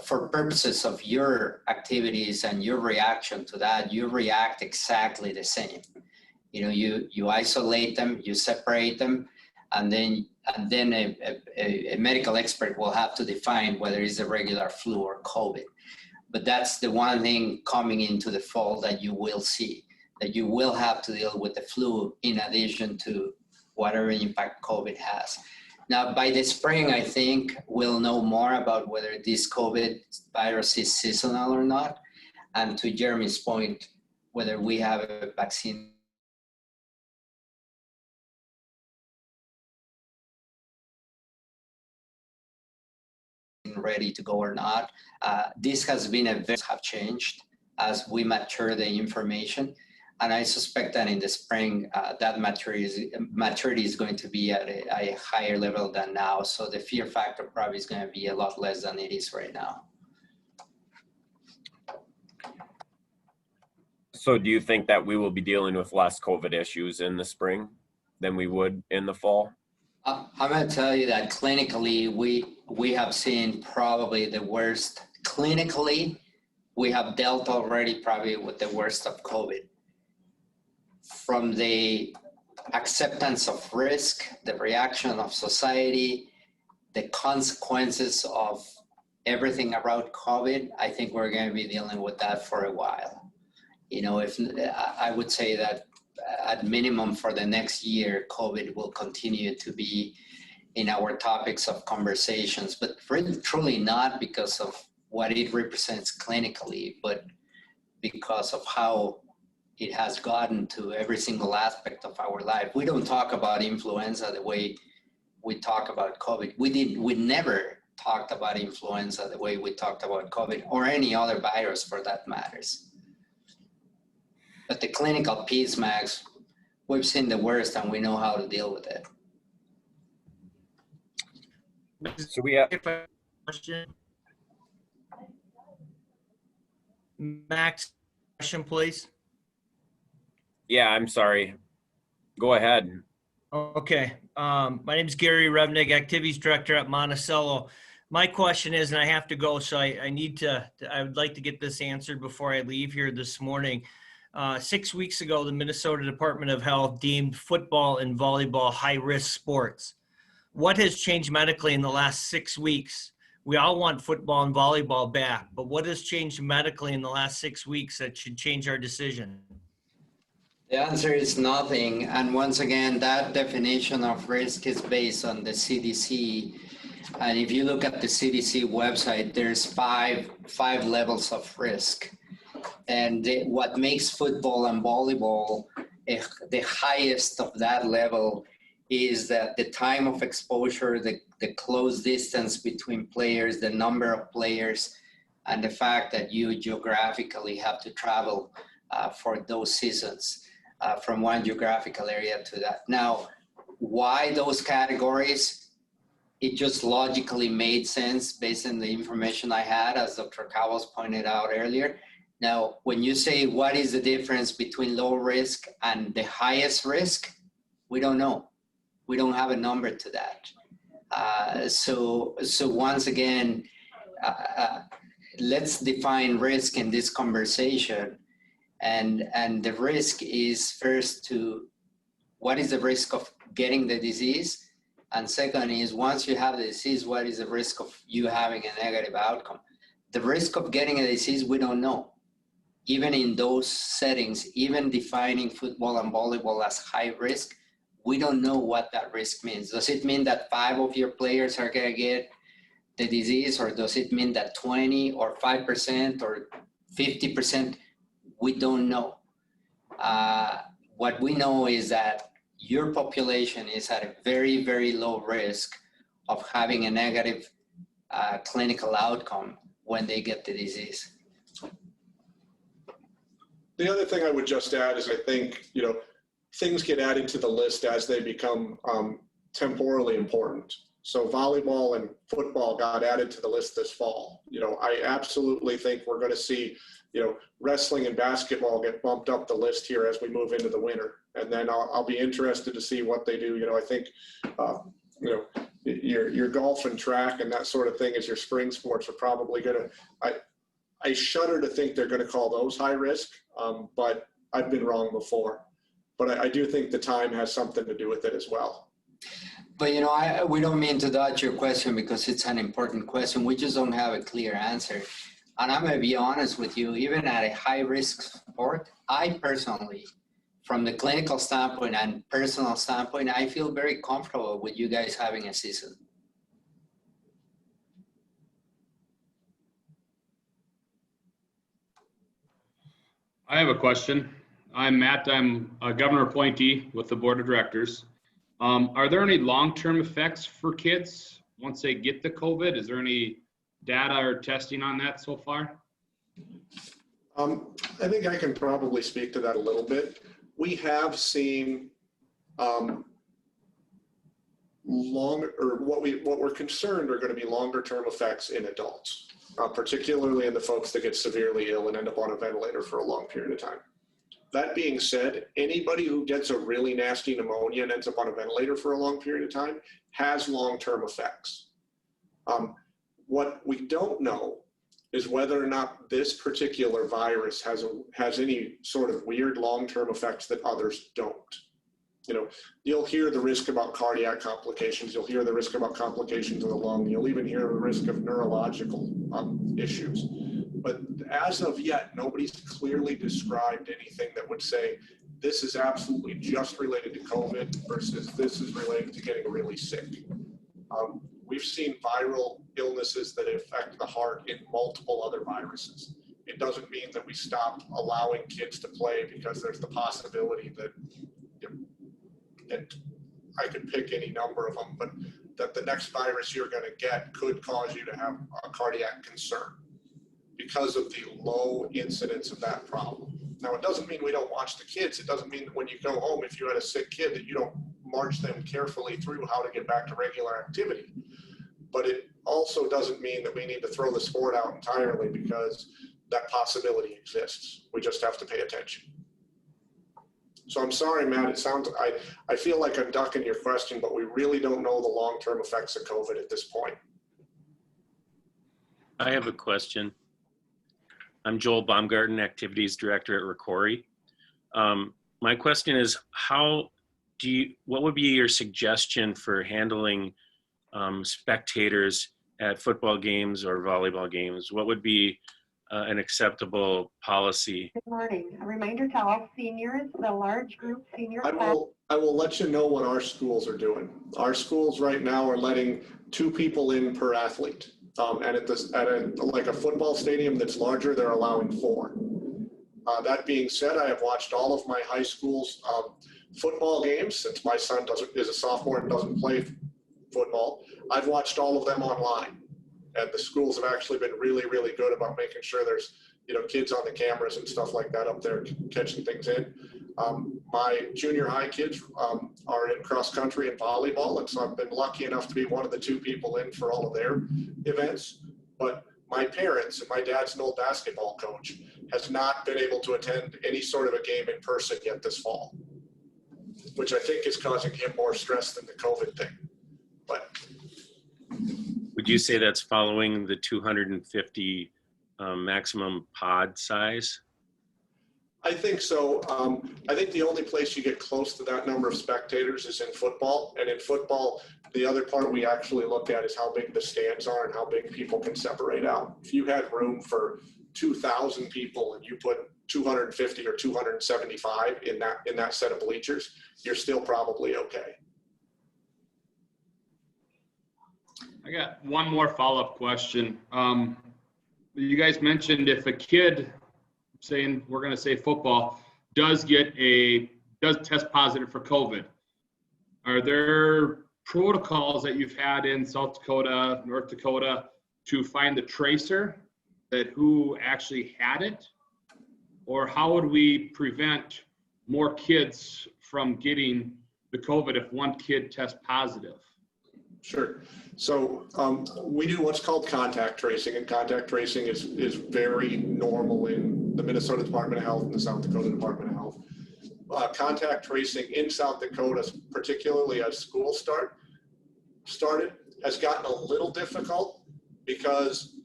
S4: For purposes of your activities and your reaction to that, you react exactly the same. You isolate them, you separate them, and then a medical expert will have to define whether it's a regular flu or COVID. But that's the one thing coming into the fall that you will see, that you will have to deal with the flu in addition to whatever impact COVID has. Now, by the spring, I think we'll know more about whether this COVID virus is seasonal or not. And to Jeremy's point, whether we have a vaccine ready to go or not. This has been have changed as we mature the information. And I suspect that in the spring, that maturity is going to be at a higher level than now. So the fear factor probably is going to be a lot less than it is right now.
S2: So do you think that we will be dealing with less COVID issues in the spring than we would in the fall?
S4: I'm going to tell you that clinically, we have seen probably the worst. Clinically, we have dealt already probably with the worst of COVID. From the acceptance of risk, the reaction of society, the consequences of everything around COVID, I think we're going to be dealing with that for a while. If I would say that at minimum for the next year, COVID will continue to be in our topics of conversations, but really truly not because of what it represents clinically, but because of how it has gotten to every single aspect of our life. We don't talk about influenza the way we talk about COVID. We never talked about influenza the way we talked about COVID or any other virus for that matters. But the clinical piece, Max, we've seen the worst and we know how to deal with it.
S2: So we have,
S5: Question. Max, question, please.
S2: yeah, I'm sorry. Go ahead.
S5: Okay. My name is Gary Revnick, Activities Director at Monticello. My question is, and I have to go, so I would like to get this answered before I leave here this morning. 6 weeks ago, the Minnesota Department of Health deemed football and volleyball high-risk sports. What has changed medically in the last 6 weeks? We all want football and volleyball back, but what has changed medically in the last 6 weeks that should change our decision?
S4: The answer is nothing. And once again, that definition of risk is based on the CDC. And if you look at the CDC website, there's five levels of risk. And what makes football and volleyball the highest of that level is that the time of exposure, the close distance between players, the number of players, and the fact that you geographically have to travel for those seasons. From one geographical area to that. Now, why those categories? It just logically made sense based on the information I had, as Dr. Cauwels pointed out earlier. Now, when you say what is the difference between low risk and the highest risk, we don't know. We don't have a number to that. So once again, let's define risk in this conversation. And the risk is first to what is the risk of getting the disease? And second is once you have the disease, what is the risk of you having a negative outcome? The risk of getting a disease, we don't know. Even in those settings, even defining football and volleyball as high risk, we don't know what that risk means. Does it mean that 5 of your players are gonna get the disease, or does it mean that 20 or 5% or 50%? We don't know. What we know is that your population is at a very, very low risk of having a negative clinical outcome when they get the disease.
S3: The other thing I would just add is I think, things get added to the list as they become temporally important. So volleyball and football got added to the list this fall. I absolutely think we're going to see wrestling and basketball get bumped up the list here as we move into the winter. And then I'll be interested to see what they do. I think, your golf and track and that sort of thing as your spring sports are probably going to, I shudder to think they're going to call those high risk, but I've been wrong before. But I do think the time has something to do with it as well.
S4: But, we don't mean to dodge your question because it's an important question. We just don't have a clear answer. And I'm going to be honest with you, even at a high-risk sport, I personally, from the clinical standpoint and personal standpoint, I feel very comfortable with you guys having a season.
S6: I have a question. I'm Matt. I'm a governor appointee with the board of directors. Are there any long-term effects for kids once they get the COVID? Is there any data or testing on that so far?
S3: I think I can probably speak to that a little bit. We have seen what we're concerned are going to be longer term effects in adults, particularly in the folks that get severely ill and end up on a ventilator for a long period of time. That being said, anybody who gets a really nasty pneumonia and ends up on a ventilator for a long period of time has long-term effects. What we don't know is whether or not this particular virus has any sort of weird long-term effects that others don't. You'll hear the risk about cardiac complications. You'll hear the risk about complications of the lung. You'll even hear the risk of neurological issues. But as of yet, nobody's clearly described anything that would say this is absolutely just related to COVID versus this is related to getting really sick. We've seen viral illnesses that affect the heart in multiple other viruses. It doesn't mean that we stop allowing kids to play because there's the possibility that I could pick any number of them, but that the next virus you're going to get could cause you to have a cardiac concern because of the low incidence of that problem. Now, it doesn't mean we don't watch the kids. It doesn't mean that when you go home, if you had a sick kid, that you don't march them carefully through how to get back to regular activity. But it also doesn't mean that we need to throw the sport out entirely, because that possibility exists. We just have to pay attention. So I'm sorry, Matt, it sounds, I feel like I'm ducking your question, but we really don't know the long-term effects of COVID at this point.
S7: I have a question. I'm Joel Baumgarten, Activities Director at Ricori. My question is, what would be your suggestion for handling spectators at football games or volleyball games? What would be an acceptable policy?
S8: Good morning. A reminder to all seniors, the large group senior
S3: I
S8: class.
S3: will let you know what our schools are doing. Our schools right now are letting 2 people in per athlete. And like a football stadium that's larger, they're allowing 4. That being said, I have watched all of my high school's football games, since my son is a sophomore and doesn't play football. I've watched all of them online, and the schools have actually been really, really good about making sure there's, kids on the cameras and stuff like that up there catching things in. My junior high kids are in cross country and volleyball, and so I've been lucky enough to be one of the 2 people in for all of their events. But my parents, and my dad's an old basketball coach, has not been able to attend any sort of a game in person yet this fall, which I think is causing him more stress than the COVID thing. But
S7: Would you say that's following the 250 maximum pod size?
S3: I think so. I think the only place you get close to that number of spectators is in football. And in football, the other part we actually look at is how big the stands are and how big people can separate out. If you had room for 2,000 people and you put 250 or 275 in that set of bleachers, you're still probably okay.
S6: I got one more follow-up question. You guys mentioned if a kid, saying we're going to say football, does test positive for COVID, are there protocols that you've had in South Dakota, North Dakota, to find the tracer that who actually had it? Or how would we prevent more kids from getting the COVID if one kid tests positive?
S3: Sure. So we do what's called contact tracing, and contact tracing is very normal in the Minnesota Department of Health and the South Dakota Department of Health. Contact tracing in South Dakota, particularly as school started, has gotten a little difficult because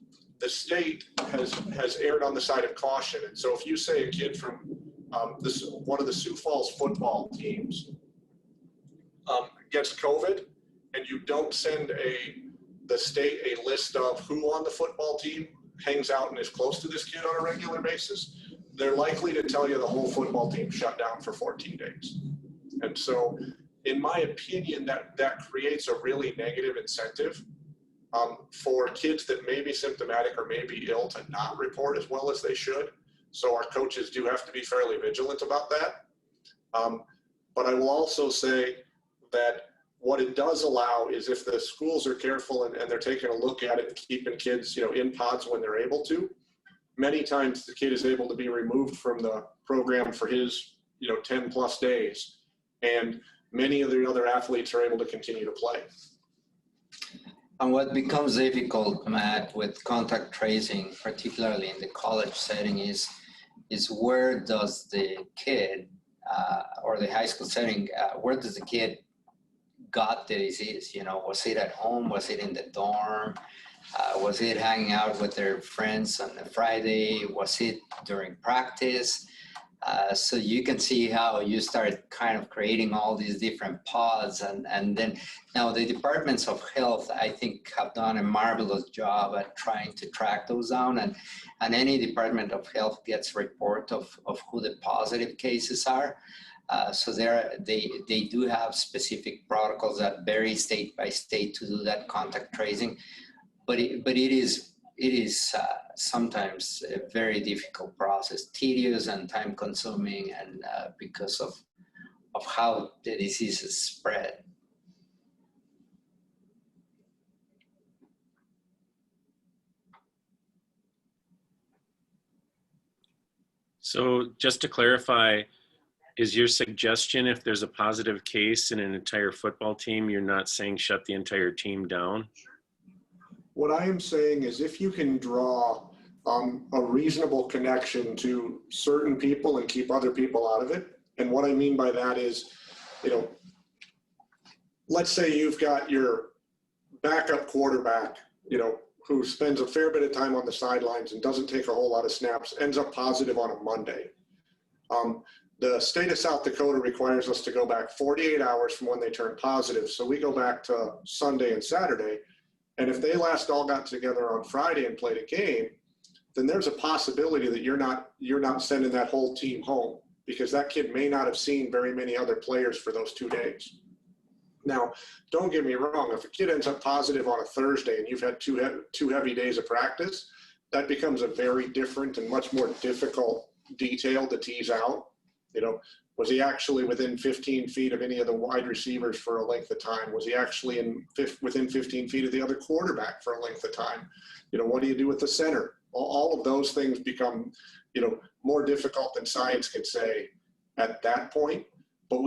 S3: the state has erred on the side of caution. And so if you say a kid from one of the Sioux Falls football teams gets COVID, and you don't send the state a list of who on the football team hangs out and is close to this kid on a regular basis, they're likely to tell you the whole football team shut down for 14 days. And so, in my opinion, that creates a really negative incentive for kids that may be symptomatic or may be ill to not report as well as they should. So our coaches do have to be fairly vigilant about that. But I will also say that what it does allow is, if the schools are careful and they're taking a look at it and keeping kids, in pods when they're able to, many times the kid is able to be removed from the program for his, 10 plus days. And many of the other athletes are able to continue to play.
S4: And what becomes difficult, Matt, with contact tracing, particularly in the college setting, is where does the kid or the high school setting, where does the kid got the disease? Was it at home? Was it in the dorm? Was it hanging out with their friends on a Friday? Was it during practice? So you can see how you start kind of creating all these different pods. And then now the departments of health, I think, have done a marvelous job at trying to track those down. And any department of health gets a report of who the positive cases are. So they do have specific protocols that vary state by state to do that contact tracing. But it is sometimes a very difficult process, tedious and time consuming, and because of how the disease is spread.
S7: So just to clarify, is your suggestion if there's a positive case in an entire football team, you're not saying shut the entire team down?
S3: What I am saying is if you can draw a reasonable connection to certain people and keep other people out of it. And what I mean by that is, let's say you've got your backup quarterback, who spends a fair bit of time on the sidelines and doesn't take a whole lot of snaps, ends up positive on a Monday. The state of South Dakota requires us to go back 48 hours from when they turn positive. So we go back to Sunday and Saturday. And if they last all got together on Friday and played a game, then there's a possibility that you're not sending that whole team home, because that kid may not have seen very many other players for those 2 days. Now, don't get me wrong. If a kid ends up positive on a Thursday and you've had two heavy days of practice, that becomes a very different and much more difficult detail to tease out. Was he actually within 15 feet of any of the wide receivers for a length of time? Was he actually within 15 feet of the other quarterback for a length of time? What do you do with the center? All of those things become, more difficult than science can say at that point. But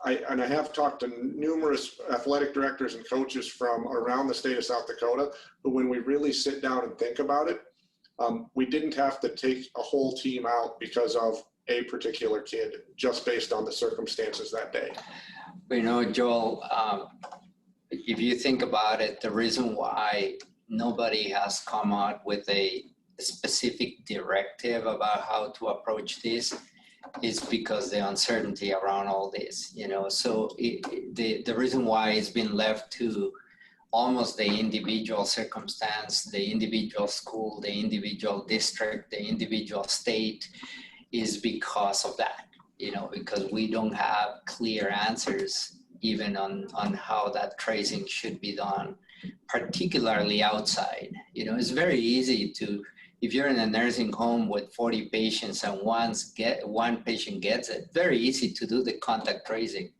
S3: I have talked to numerous athletic directors and coaches from around the state of South Dakota, who when we really sit down and think about it, we didn't have to take a whole team out because of a particular kid, just based on the circumstances that day.
S4: Joel, if you think about it, the reason why nobody has come out with a specific directive about how to approach this is because the uncertainty around all this, so the reason why it's been left to almost the individual circumstance, the individual school, the individual district, the individual state, is because of that, because we don't have clear answers even on how that tracing should be done, particularly outside. It's very easy to, if you're in a nursing home with 40 patients and one patient gets it, very easy to do the contact tracing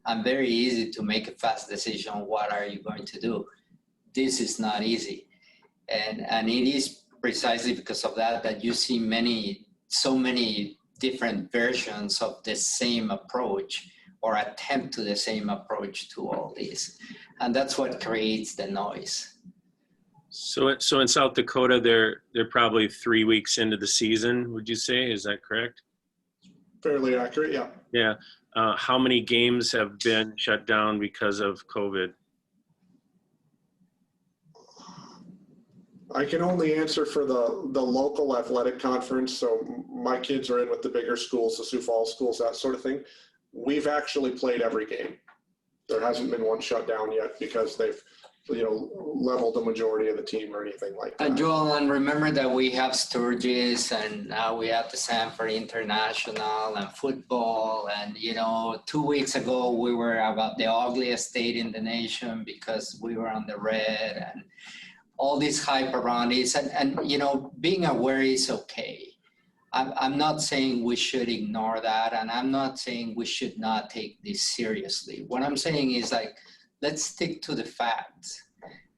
S4: and very easy to make a fast decision on what are you going to do. This is not easy. And it is precisely because of that you see so many different versions of the same approach or attempt to the same approach to all this. And that's what creates the noise.
S7: So in South Dakota, they're probably 3 weeks into the season, would you say? Is that correct?
S3: Fairly accurate, yeah.
S7: Yeah. How many games have been shut down because of COVID?
S3: I can only answer for the local athletic conference. So my kids are in with the bigger schools, the Sioux Falls schools, that sort of thing. We've actually played every game. There hasn't been one shut down yet because they've leveled the majority of the team or anything like that.
S4: And Joel, and remember that we have Sturgis, and now we have the Sanford International and football. And 2 weeks ago we were about the ugliest state in the nation because we were on the red, and all this hype around it. And being aware is okay. I'm not saying we should ignore that, and I'm not saying we should not take this seriously. What I'm saying is, let's stick to the facts.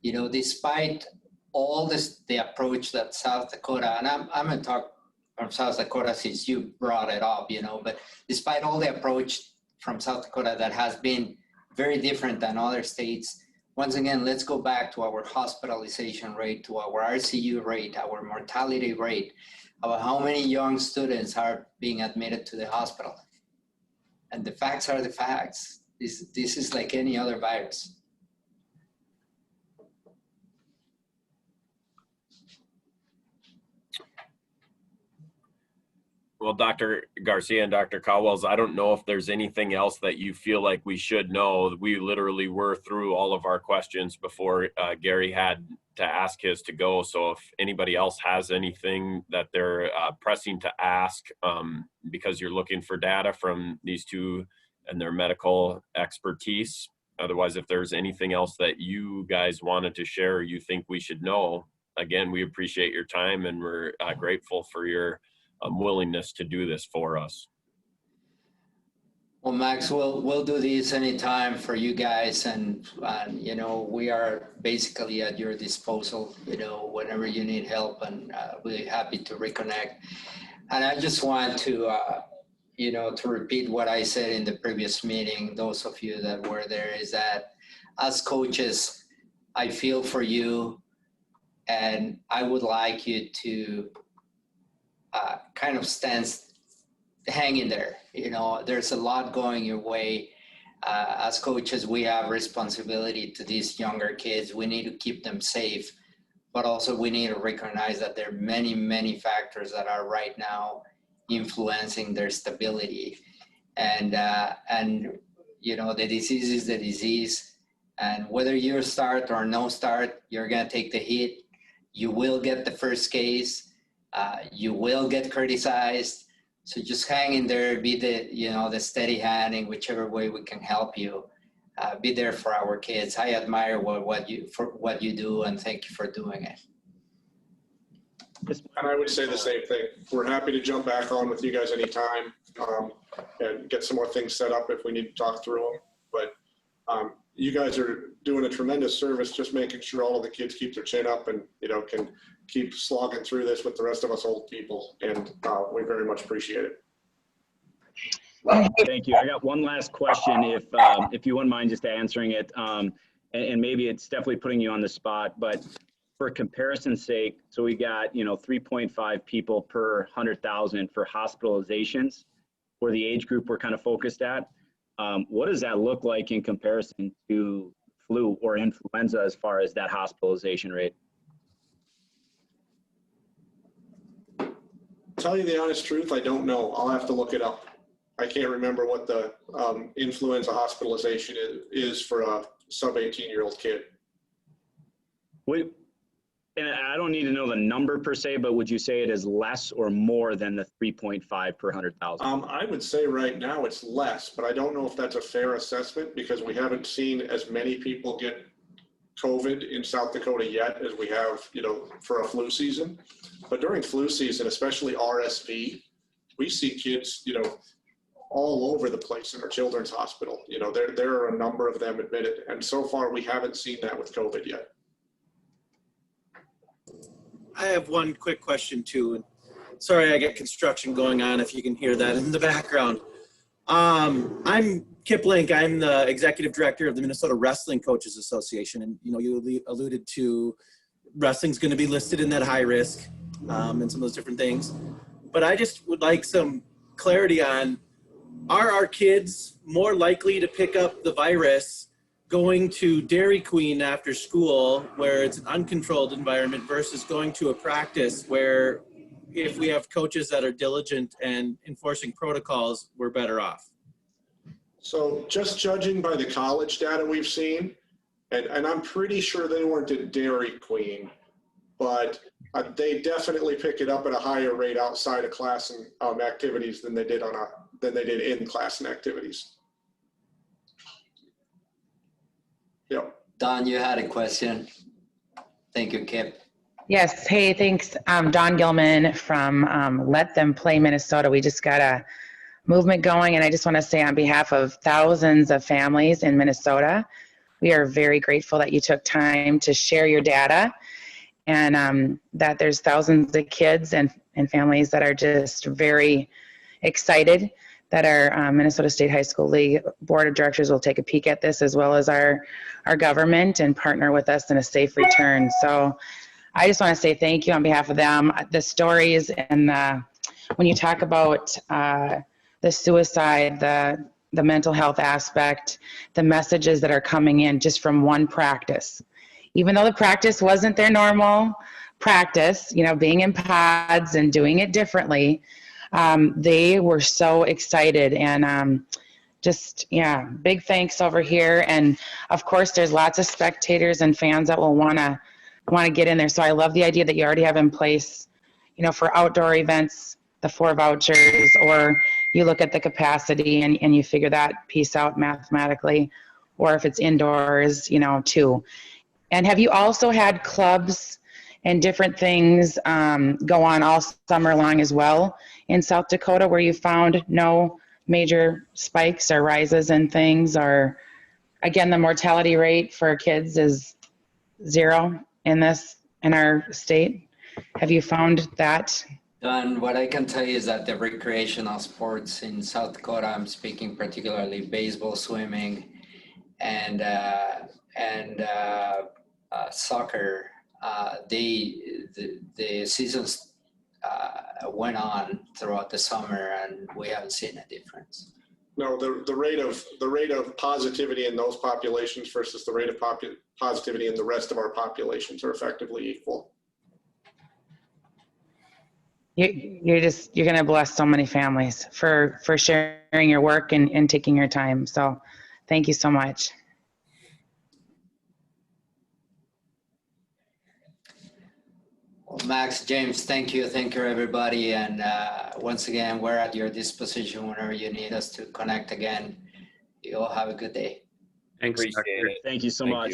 S4: Despite all the approach that South Dakota, and I'm going to talk from South Dakota since you brought it up, but despite all the approach from South Dakota that has been very different than other states, once again, let's go back to our hospitalization rate, to our RCU rate, our mortality rate, about how many young students are being admitted to the hospital. And the facts are the facts. This is like any other virus.
S2: Well, Dr. Garcia and Dr. Cauwels, I don't know if there's anything else that you feel like we should know. We literally were through all of our questions before Gary had to ask his to go. So if anybody else has anything that they're pressing to ask, because you're looking for data from these two and their medical expertise. Otherwise, if there's anything else that you guys wanted to share or you think we should know, again, we appreciate your time and we're grateful for your willingness to do this for us.
S4: Well, Max, we'll do this anytime for you guys, and we are basically at your disposal, whenever you need help, and we're happy to reconnect. And I just want to, to repeat what I said in the previous meeting, those of you that were there, is that as coaches, I feel for you, and I would like you to kind of hang in there. There's a lot going your way. As coaches, we have responsibility to these younger kids. We need to keep them safe, but also we need to recognize that there are many, many factors that are right now influencing their stability. And the disease is the disease. And whether you start or no start, you're going to take the hit. You will get the first case. You will get criticized. So just hang in there, be the steady hand in whichever way we can help you. Be there for our kids. I admire what you do, and thank you for doing it.
S3: And I would say the same thing. We're happy to jump back on with you guys anytime and get some more things set up if we need to talk through them. But you guys are doing a tremendous service, just making sure all of the kids keep their chin up and can keep slogging through this with the rest of us old people, and we very much appreciate it.
S1: Thank you. I got one last question, if you wouldn't mind just answering it, and maybe it's definitely putting you on the spot, but for comparison's sake, so we got 3.5 people per 100,000 for hospitalizations for the age group we're kind of focused at. What does that look like in comparison to flu or influenza as far as that hospitalization rate?
S3: Tell you the honest truth, I don't know. I'll have to look it up. I can't remember what the influenza hospitalization is for a sub-18-year-old kid.
S1: And I don't need to know the number per se, but would you say it is less or more than the 3.5 per 100,000?
S3: I would say right now it's less, but I don't know if that's a fair assessment because we haven't seen as many people get COVID in South Dakota yet as we have, for a flu season. But during flu season, especially RSV, we see kids, all over the place in our children's hospital. There are a number of them admitted, and so far we haven't seen that with COVID yet.
S9: I have one quick question too. Sorry, I got construction going on if you can hear that in the background. I'm Kip Link. I'm the executive director of the Minnesota Wrestling Coaches Association. And, you alluded to wrestling's going to be listed in that high risk and some of those different things. But I just would like some clarity on, are our kids more likely to pick up the virus going to Dairy Queen after school where it's an uncontrolled environment versus going to a practice where if we have coaches that are diligent and enforcing protocols, we're better off?
S3: So just judging by the college data we've seen, and I'm pretty sure they weren't at Dairy Queen, but they definitely pick it up at a higher rate outside of class and activities than they did in class and activities. Yep.
S4: Don, you had a question. Thank you, Kip.
S10: Yes. Hey, thanks. Don Gilman from Let Them Play Minnesota. We just got a movement going, and I just want to say on behalf of thousands of families in Minnesota, we are very grateful that you took time to share your data, and that there's thousands of kids and families that are just very excited that our Minnesota State High School League Board of Directors will take a peek at this, as well as our government, and partner with us in a safe return. So I just want to say thank you on behalf of them. The stories and when you talk about the suicide, the mental health aspect, the messages that are coming in just from one practice. Even though the practice wasn't their normal practice, being in pods and doing it differently, they were so excited, and big thanks over here. And of course, there's lots of spectators and fans that will want to get in there. So I love the idea that you already have in place, for outdoor events, the 4 vouchers, or you look at the capacity and you figure that piece out mathematically, or if it's indoors, too. And have you also had clubs and different things go on all summer long as well in South Dakota, where you found no major spikes or rises in things? Or again, the mortality rate for kids is 0 in our state. Have you found that
S4: Don, what I can tell you is that the recreational sports in South Dakota, I'm speaking particularly baseball, swimming, and soccer. The seasons went on throughout the summer, and we haven't seen a difference.
S3: No, the rate of positivity in those populations versus the rate of positivity in the rest of our populations are effectively equal.
S10: You're going to bless so many families for sharing your work and taking your time. So thank you so much.
S4: Well, Max, James, thank you everybody, and once again, we're at your disposition whenever you need us to connect again. You all have a good day.
S7: Thanks,
S2: Appreciate
S7: Doctor.
S2: it.
S1: Thank you so much.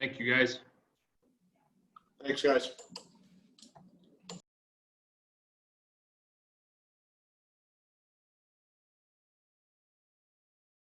S6: Thank you, guys.
S3: Thanks, guys.